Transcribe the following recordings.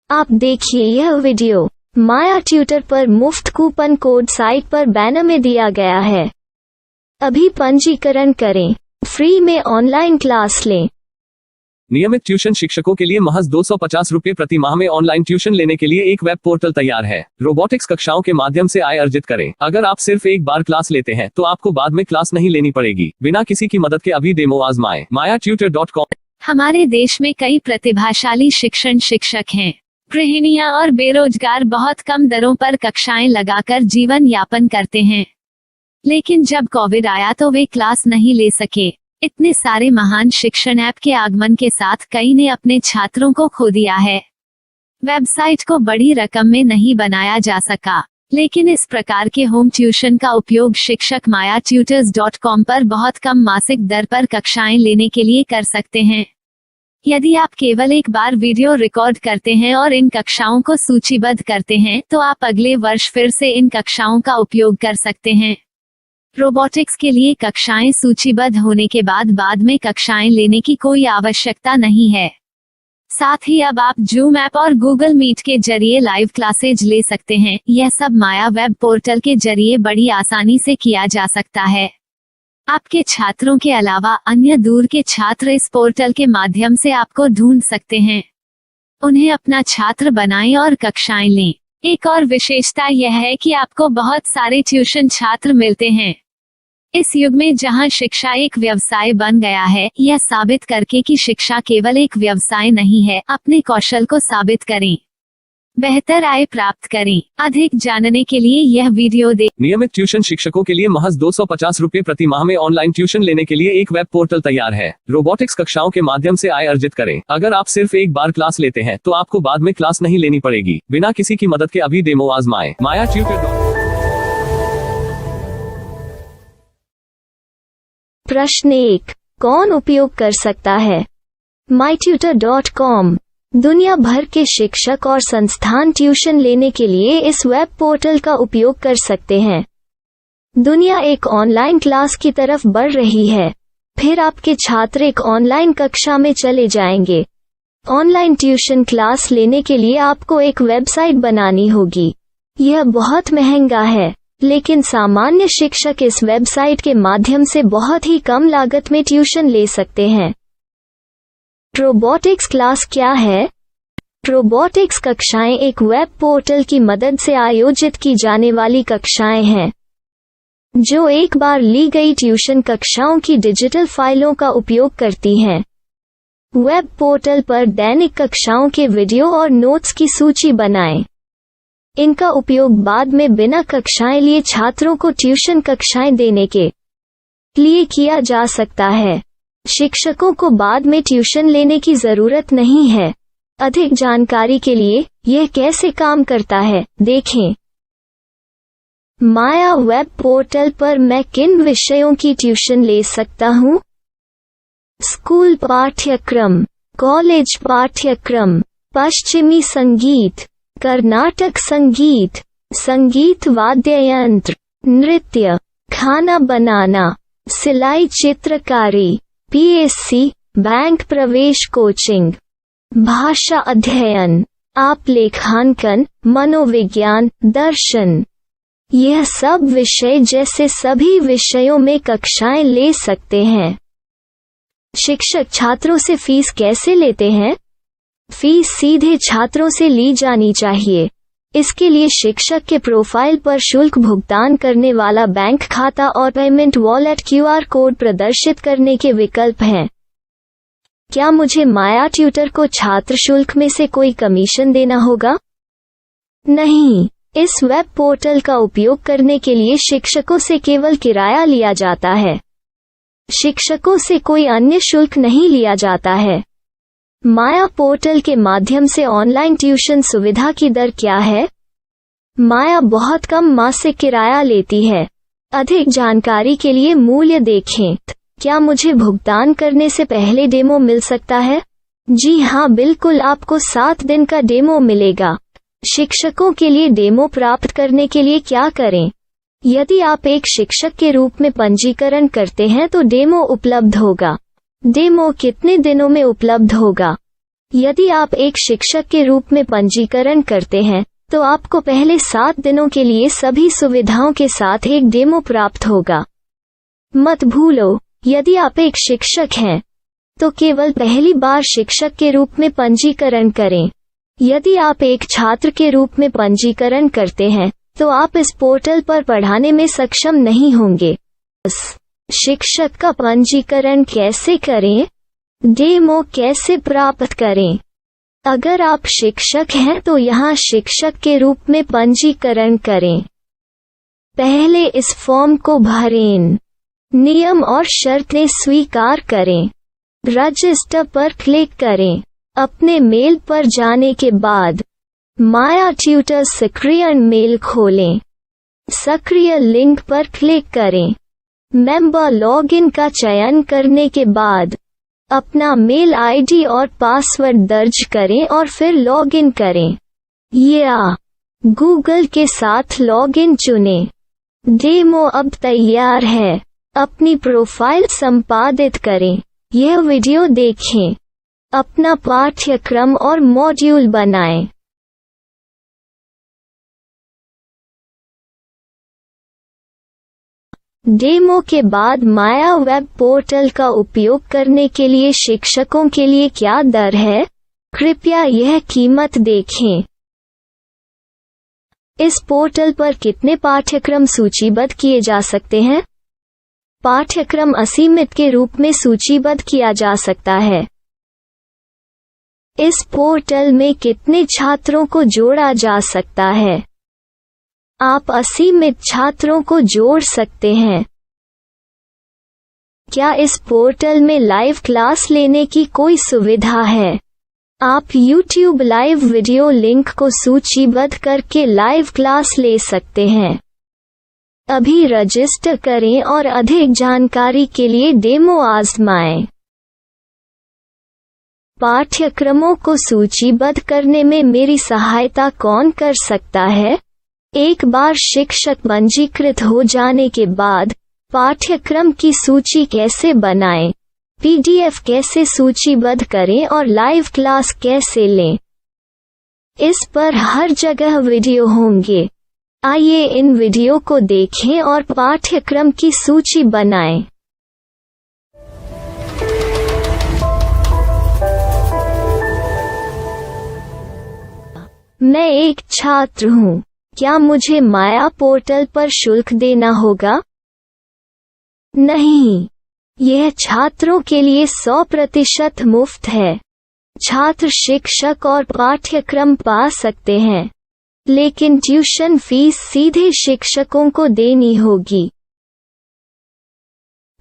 आप देखिए यह वीडियो माया ट्यूटर पर मुफ्त कूपन कोड साइट पर बैनर में दिया गया है। अभी पंजीकरण करें, फ्री में ऑनलाइन क्लास लें। नियमित ट्यूशन शिक्षकों के लिए महज 250 रुपये प्रति माह में ऑनलाइन ट्यूशन लेने के लिए एक वेब पोर्टल तैयार है। रोबोटिक्स कक्षाओं के माध्यम से आय अर्जित करें। अगर आप सिर्फ एक बार क्लास लेते हैं तो आपको बाद में क्लास नहीं लेनी पड़ेगी। बिना किसी की मदद के अभी डेमो आजमाएं। mayatutor.com। हमारे देश में कई प्रतिभाशाली शिक्षक हैं। गृहिणियां और बेरोजगार बहुत कम दरों पर कक्षाएं लगाकर जीवन यापन करते हैं, लेकिन जब कोविड आया तो वे क्लास नहीं ले सके। इतने सारे महान शिक्षण ऐप के आगमन के साथ कई ने अपने छात्रों को खो दिया है। वेबसाइट को बड़ी रकम में नहीं बनाया जा सका, लेकिन इस प्रकार के होम ट्यूशन का उपयोग शिक्षक mayatutors.com पर बहुत कम मासिक दर पर कक्षाएं लेने के लिए कर सकते हैं। यदि आप केवल एक बार वीडियो रिकॉर्ड करते हैं और इन कक्षाओं को सूचीबद्ध करते हैं तो आप अगले वर्ष फिर से इन कक्षाओं का उपयोग कर सकते हैं। रोबोटिक्स के लिए कक्षाएं सूचीबद्ध होने के बाद में कक्षाएं लेने की कोई आवश्यकता नहीं है। साथ ही अब आप जूम ऐप और गूगल मीट के जरिए लाइव क्लासेज ले सकते हैं। यह सब माया वेब पोर्टल के जरिए बड़ी आसानी से किया जा सकता है। आपके छात्रों के अलावा अन्य दूर के छात्र इस पोर्टल के माध्यम से आपको ढूंढ सकते हैं। उन्हें अपना छात्र बनाएं और कक्षाएं लें। एक और विशेषता यह है कि आपको बहुत सारे ट्यूशन छात्र मिलते हैं। इस युग में जहां शिक्षा एक व्यवसाय बन गया है, यह साबित करके कि शिक्षा केवल एक व्यवसाय नहीं है, अपने कौशल को साबित करें, बेहतर आय प्राप्त करें। अधिक जानने के लिए यह वीडियो देखें। नियमित ट्यूशन शिक्षकों के लिए महज 250 रुपये प्रति माह में ऑनलाइन ट्यूशन लेने के लिए एक वेब पोर्टल तैयार है। रोबोटिक्स कक्षाओं के माध्यम से आय अर्जित करें। अगर आप सिर्फ एक बार क्लास लेते हैं तो आपको बाद में क्लास नहीं लेनी पड़ेगी। बिना किसी की मदद के अभी डेमो आजमाएं। mayatutor.com। प्रश्न 1, कौन उपयोग कर सकता है? mytutor.com दुनिया भर के शिक्षक और संस्थान ट्यूशन लेने के लिए इस वेब पोर्टल का उपयोग कर सकते हैं। दुनिया एक ऑनलाइन क्लास की तरफ बढ़ रही है। फिर आपके छात्र एक ऑनलाइन कक्षा में चले जाएंगे। ऑनलाइन ट्यूशन क्लास लेने के लिए आपको एक वेबसाइट बनानी होगी। यह बहुत महंगा है, लेकिन सामान्य शिक्षक इस वेबसाइट के माध्यम से बहुत ही कम लागत में ट्यूशन ले सकते हैं। रोबोटिक्स क्लास क्या है? रोबोटिक्स कक्षाएं एक वेब पोर्टल की मदद से आयोजित की जाने वाली कक्षाएं हैं, जो एक बार ली गई ट्यूशन कक्षाओं की डिजिटल फाइलों का उपयोग करती हैं। वेब पोर्टल पर दैनिक कक्षाओं के वीडियो और नोट्स की सूची बनाएं। इनका उपयोग बाद में बिना कक्षाएं लिए छात्रों को ट्यूशन कक्षाएं देने के लिए किया जा सकता है। शिक्षकों को बाद में ट्यूशन लेने की जरूरत नहीं है। अधिक जानकारी के लिए यह कैसे काम करता है, देखें। माया वेब पोर्टल पर मैं किन विषयों की ट्यूशन ले सकता हूँ? स्कूल पाठ्यक्रम, कॉलेज पाठ्यक्रम, पश्चिमी संगीत, कर्नाटक संगीत, संगीत वाद्य यंत्र, नृत्य, खाना बनाना, सिलाई चित्रकारी, PSC, बैंक प्रवेश कोचिंग, भाषा अध्ययन, आप लेखांकन, मनोविज्ञान, दर्शन। यह सब विषय जैसे सभी विषयों में कक्षाएं ले सकते हैं। शिक्षक छात्रों से फीस कैसे लेते हैं? फीस सीधे छात्रों से ली जानी चाहिए। इसके लिए शिक्षक के प्रोफाइल पर शुल्क भुगतान करने वाला बैंक खाता और पेमेंट वॉलेट QR कोड प्रदर्शित करने के विकल्प हैं। क्या मुझे माया ट्यूटर को छात्र शुल्क में से कोई कमीशन देना होगा? नहीं, इस वेब पोर्टल का उपयोग करने के लिए शिक्षकों से केवल किराया लिया जाता है। शिक्षकों से कोई अन्य शुल्क नहीं लिया जाता है। माया पोर्टल के माध्यम से ऑनलाइन ट्यूशन सुविधा की दर क्या है? माया बहुत कम मासिक किराया लेती है। अधिक जानकारी के लिए मूल्य देखें। क्या मुझे भुगतान करने से पहले डेमो मिल सकता है? जी हाँ, बिल्कुल, आपको 7 दिन का डेमो मिलेगा। शिक्षकों के लिए डेमो प्राप्त करने के लिए क्या करें? यदि आप एक शिक्षक के रूप में पंजीकरण करते हैं तो डेमो उपलब्ध होगा। डेमो कितने दिनों में उपलब्ध होगा? यदि आप एक शिक्षक के रूप में पंजीकरण करते हैं तो आपको पहले 7 दिनों के लिए सभी सुविधाओं के साथ एक डेमो प्राप्त होगा। मत भूलो, यदि आप एक शिक्षक हैं तो केवल पहली बार शिक्षक के रूप में पंजीकरण करें। यदि आप एक छात्र के रूप में पंजीकरण करते हैं तो आप इस पोर्टल पर पढ़ाने में सक्षम नहीं होंगे। शिक्षक का पंजीकरण कैसे करें? डेमो कैसे प्राप्त करें? अगर आप शिक्षक हैं तो यहाँ शिक्षक के रूप में पंजीकरण करें। पहले इस फॉर्म को भरें। नियम और शर्तें स्वीकार करें। रजिस्टर पर क्लिक करें। अपने मेल पर जाने के बाद माया ट्यूटर सक्रिय मेल खोलें। सक्रिय लिंक पर क्लिक करें। मेंबर लॉगिन का चयन करने के बाद अपना मेल आईडी और पासवर्ड दर्ज करें और फिर लॉगिन करें या गूगल के साथ लॉगिन चुनें। डेमो अब तैयार है। अपनी प्रोफाइल संपादित करें। यह वीडियो देखें। अपना पाठ्यक्रम और मॉड्यूल बनाएं। डेमो के बाद माया वेब पोर्टल का उपयोग करने के लिए शिक्षकों के लिए क्या दर है? कृपया यह कीमत देखें। इस पोर्टल पर कितने पाठ्यक्रम सूचीबद्ध किए जा सकते हैं? पाठ्यक्रम असीमित के रूप में सूचीबद्ध किया जा सकता है। इस पोर्टल में कितने छात्रों को जोड़ा जा सकता है? आप असीमित छात्रों को जोड़ सकते हैं। क्या इस पोर्टल में लाइव क्लास लेने की कोई सुविधा है? आप YouTube लाइव वीडियो लिंक को सूचीबद्ध करके लाइव क्लास ले सकते हैं। अभी रजिस्टर करें और अधिक जानकारी के लिए डेमो आजमाएं। पाठ्यक्रमों को सूचीबद्ध करने में मेरी सहायता कौन कर सकता है? एक बार शिक्षक पंजीकृत हो जाने के बाद पाठ्यक्रम की सूची कैसे बनाएं, PDF कैसे सूचीबद्ध करें और लाइव क्लास कैसे लें, इस पर हर जगह वीडियो होंगे। आइए इन वीडियो को देखें और पाठ्यक्रम की सूची बनाएं। मैं एक छात्र हूँ। क्या मुझे माया पोर्टल पर शुल्क देना होगा? नहीं, यह छात्रों के लिए 100% मुफ्त है। छात्र शिक्षक और पाठ्यक्रम पा सकते हैं, लेकिन ट्यूशन फीस सीधे शिक्षकों को देनी होगी।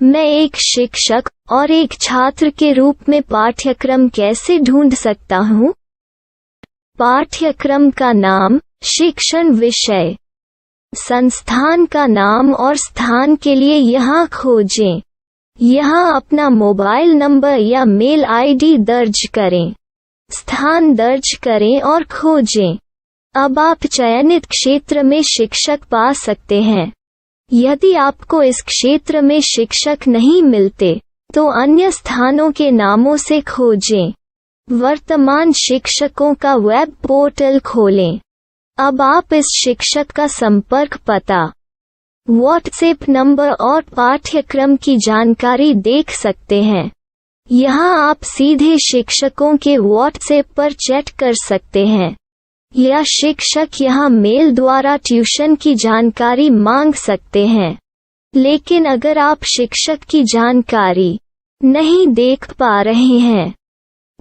मैं एक शिक्षक और एक छात्र के रूप में पाठ्यक्रम कैसे ढूंढ सकता हूँ? पाठ्यक्रम का नाम, शिक्षण विषय, संस्थान का नाम और स्थान के लिए यहाँ खोजें। यहाँ अपना मोबाइल नंबर या मेल आईडी दर्ज करें। स्थान दर्ज करें और खोजें। अब आप चयनित क्षेत्र में शिक्षक पा सकते हैं। यदि आपको इस क्षेत्र में शिक्षक नहीं मिलते तो अन्य स्थानों के नामों से खोजें। वर्तमान शिक्षकों का वेब पोर्टल खोलें। अब आप इस शिक्षक का संपर्क पता, व्हाट्सएप नंबर और पाठ्यक्रम की जानकारी देख सकते हैं। यहाँ आप सीधे शिक्षकों के व्हाट्सएप पर चैट कर सकते हैं या शिक्षक यहाँ मेल द्वारा ट्यूशन की जानकारी मांग सकते हैं। लेकिन अगर आप शिक्षक की जानकारी नहीं देख पा रहे हैं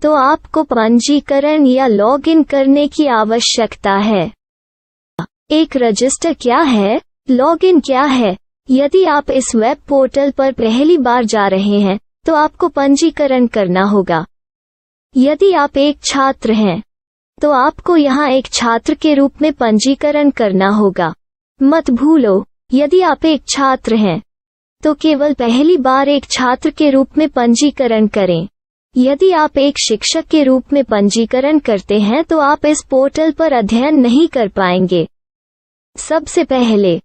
तो आपको पंजीकरण या लॉगिन करने की आवश्यकता है। एक रजिस्टर क्या है? लॉगिन क्या है? यदि आप इस वेब पोर्टल पर पहली बार जा रहे हैं तो आपको पंजीकरण करना होगा। यदि आप एक छात्र हैं तो आपको यहाँ एक छात्र के रूप में पंजीकरण करना होगा। मत भूलो, यदि आप एक छात्र हैं तो केवल पहली बार एक छात्र के रूप में पंजीकरण करें। यदि आप एक शिक्षक के रूप में पंजीकरण करते हैं तो आप इस पोर्टल पर अध्ययन नहीं कर पाएंगे। सबसे पहले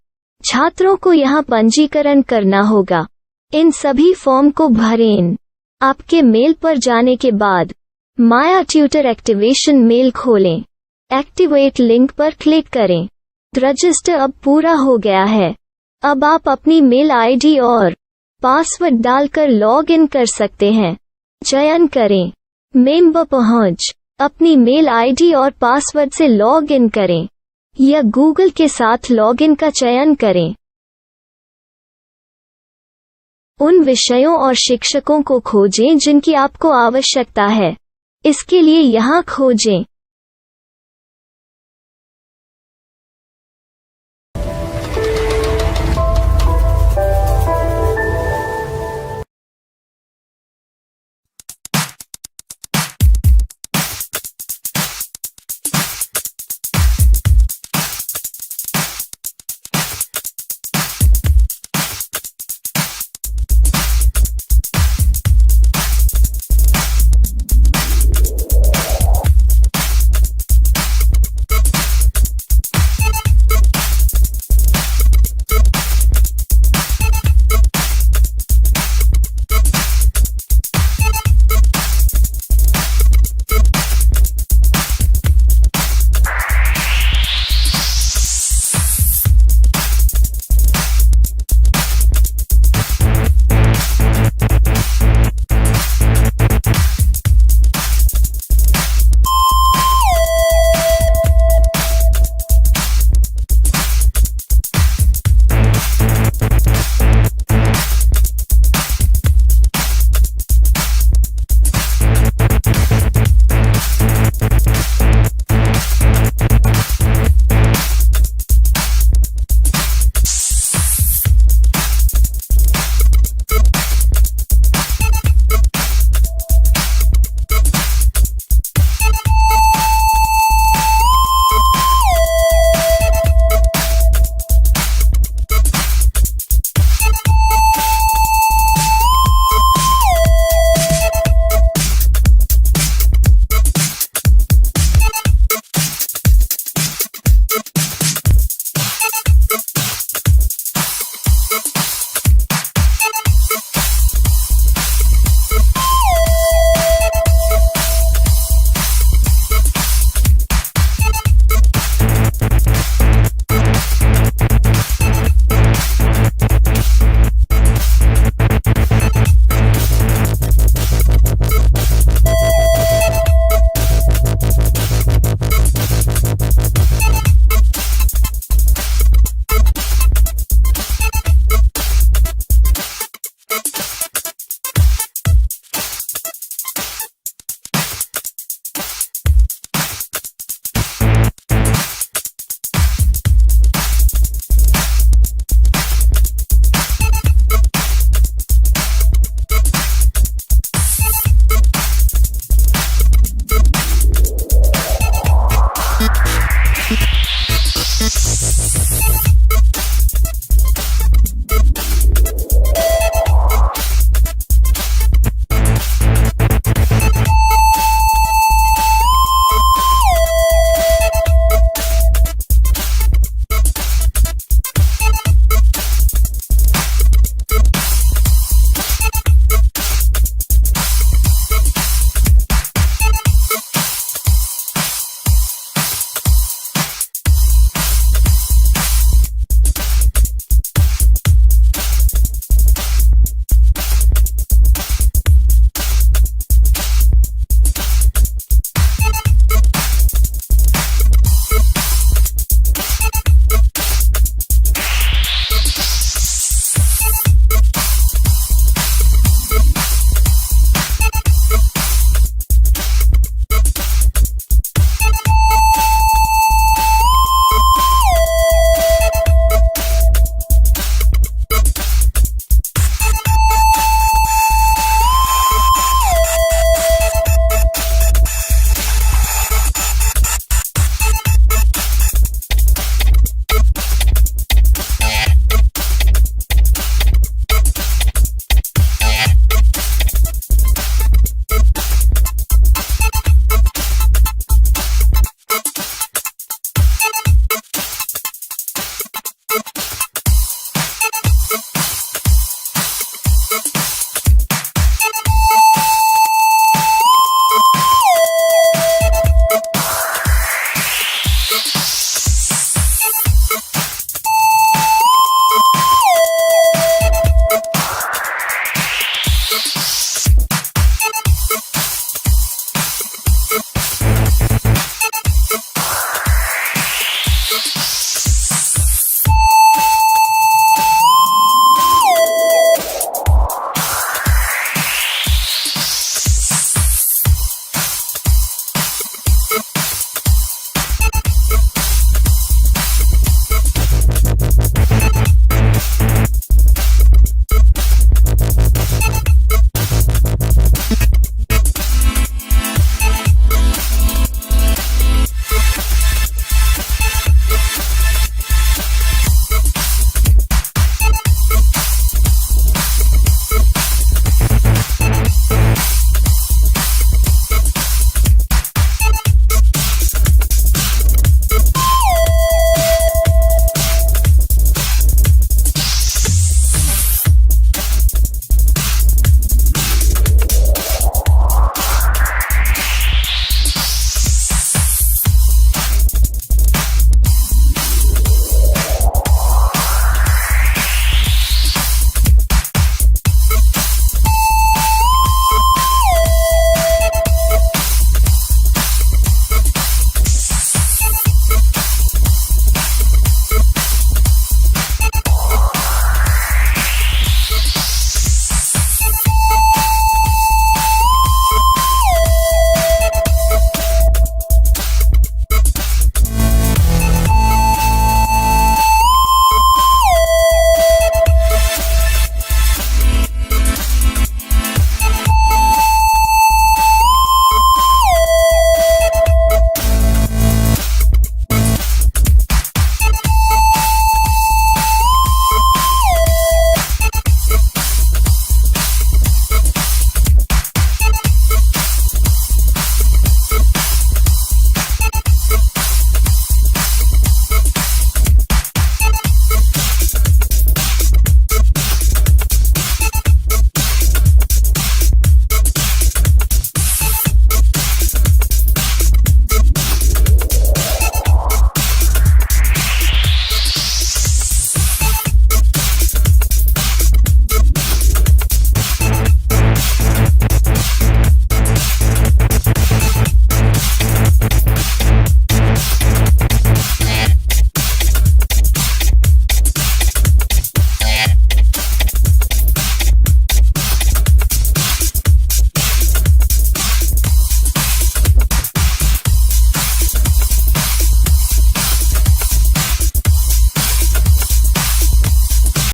छात्रों को यहाँ पंजीकरण करना होगा। इन सभी फॉर्म को भरें। आपके मेल पर जाने के बाद माया ट्यूटर एक्टिवेशन मेल खोलें। एक्टिवेट लिंक पर क्लिक करें। रजिस्टर अब पूरा हो गया है। अब आप अपनी मेल आईडी और पासवर्ड डालकर लॉग इन कर सकते हैं। चयन करें मेंबर पहुंच। अपनी मेल आईडी और पासवर्ड से लॉग इन करें या गूगल के साथ लॉग इन का चयन करें। उन विषयों और शिक्षकों को खोजें जिनकी आपको आवश्यकता है। इसके लिए यहाँ खोजें